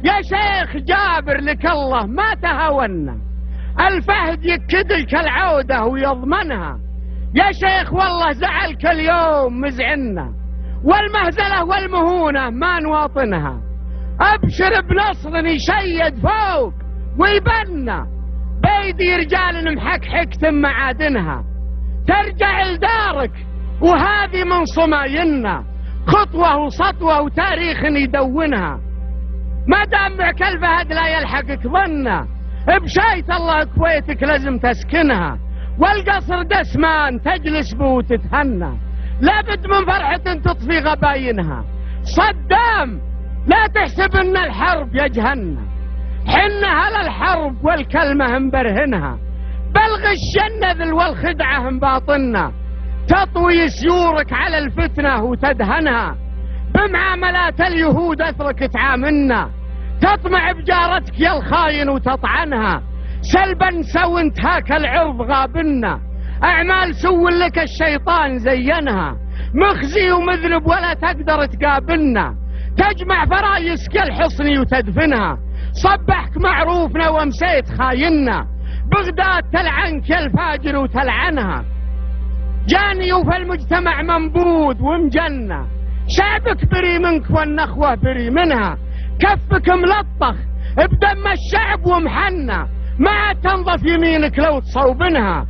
يا شيخ جابر لك الله ما تهاونا، الفهد يكدلك العودة ويضمنها. يا شيخ والله زعلك اليوم مزعنا، والمهزلة والمهونة ما نواطنها. ابشر بنصر يشيد فوق ويبنى، بيدي رجال محكحكت معادنها. ترجع لدارك وهذه من صمايلنا، خطوة وسطوة وتاريخ يدونها. ما دام معك الفهد لا يلحقك ظنه، بشايت الله كويتك لازم تسكنها. والقصر دسمان تجلس بو وتتهنى، لابد من فرحة تطفي غباينها. صدام لا تحسب ان الحرب يجهنا، حنا على الحرب والكلمة مبرهنها. بلغ الشنذل والخدعة مباطننا، تطوي سيورك على الفتنة وتدهنها. بمعاملات اليهود اثرك تعاملنا، تطمع بجارتك يا الخاين وتطعنها. سلبا سو انتهاك العرض غابنا، اعمال سو لك الشيطان زينها. مخزي ومذنب ولا تقدر تقابلنا، تجمع فرايسك الحصني وتدفنها. صبحك معروفنا ومسيت خايننا، بغداد تلعنك الفاجر وتلعنها. جاني وفي المجتمع منبوذ ومجنة، شعبك بري منك والنخوة بري منها. كفك ملطخ بدم الشعب ومحنة، ما تنظف يمينك لو تصوبنها.